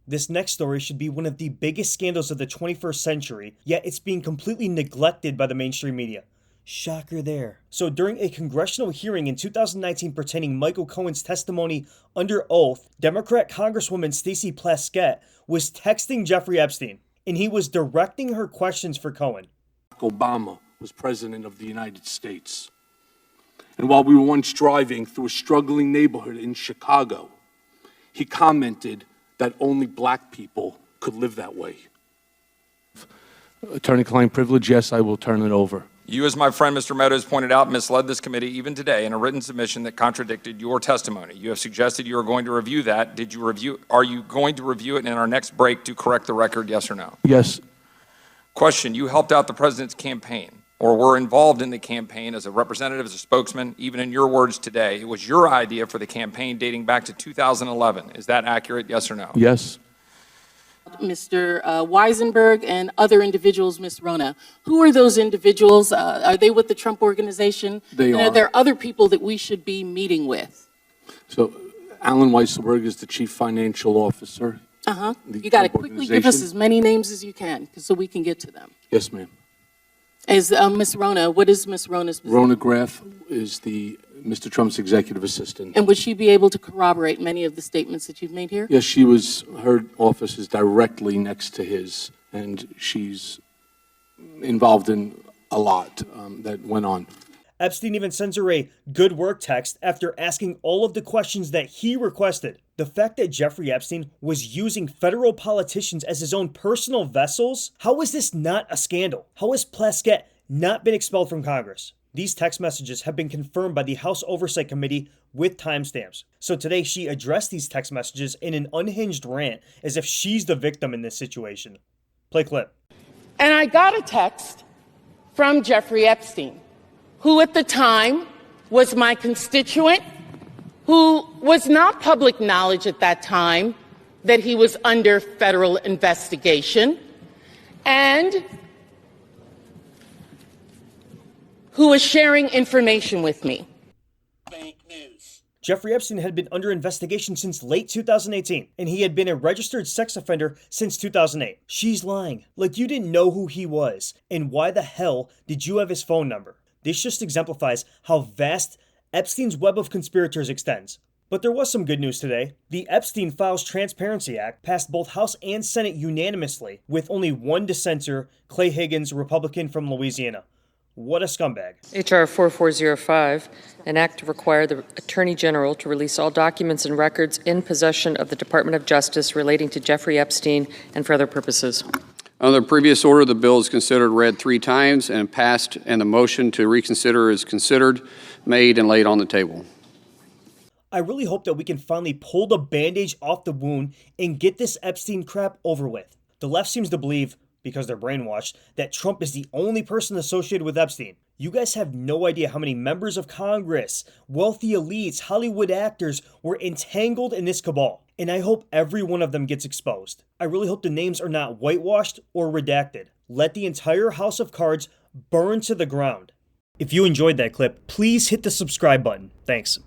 This next story should be one of the biggest scandals of the 21st century, yet it's being completely neglected by the mainstream media. Shocker there. So during a congressional hearing in 2019 pertaining Michael Cohen's testimony under oath, Democrat Congresswoman Stacey Plaskett was texting Jeffrey Epstein, and he was directing her questions for Cohen. Obama was president of the United States. And while we were once driving through a struggling neighborhood in Chicago, he commented that only black people could live that way. Attorney-client privilege, yes, I will turn it over. You, as my friend Mr. Meadows pointed out, misled this committee even today in a written submission that contradicted your testimony. You have suggested you are going to review that. Are you going to review it in our next break to correct the record, yes or no? Yes. Question, you helped out the president's campaign or were involved in the campaign as a representative, as a spokesman, even in your words today. It was your idea for the campaign dating back to 2011. Is that accurate, yes or no? Yes. Mr. Weisenberg and other individuals, Ms. Rona. Who are those individuals? Are they with the Trump Organization? They are. Are there other people that we should be meeting with? So Alan Weisselberg is the chief financial officer. You got to quickly give us as many names as you can so we can get to them. Yes, ma'am. Is Ms. Rona, what is Ms. Rona's position? Rona Graff is Mr. Trump's executive assistant. And would she be able to corroborate many of the statements that you've made here? Yes, her office is directly next to his, and she's involved in a lot that went on. Epstein even sends her a good work text after asking all of the questions that he requested. The fact that Jeffrey Epstein was using federal politicians as his own personal vessels, how is this not a scandal? How has Plaskett not been expelled from Congress? These text messages have been confirmed by the House Oversight Committee with timestamps. So today she addressed these text messages in an unhinged rant as if she's the victim in this situation. Play clip. And I got a text from Jeffrey Epstein, who at the time was my constituent, who was not public knowledge at that time that he was under federal investigation, and who was sharing information with me. Fake news. Jeffrey Epstein had been under investigation since late 2018, and he had been a registered sex offender since 2008. She's lying. Like you didn't know who he was, and why the hell did you have his phone number? This just exemplifies how vast Epstein's web of conspirators extends. But there was some good news today. The Epstein Files Transparency Act passed both House and Senate unanimously, with only one dissenter, Clay Higgins, Republican from Louisiana. What a scumbag. H.R. 4405, an act to require the Attorney General to release all documents and records in possession of the Department of Justice relating to Jeffrey Epstein and for other purposes. Under the previous order, the bill is considered read 3 times and passed, and the motion to reconsider is considered, made, and laid on the table. I really hope that we can finally pull the bandage off the wound and get this Epstein crap over with. The left seems to believe, because they're brainwashed, that Trump is the only person associated with Epstein. You guys have no idea how many members of Congress, wealthy elites, Hollywood actors were entangled in this cabal. And I hope every one of them gets exposed. I really hope the names are not whitewashed or redacted. Let the entire house of cards burn to the ground. If you enjoyed that clip, please hit the subscribe button. Thanks.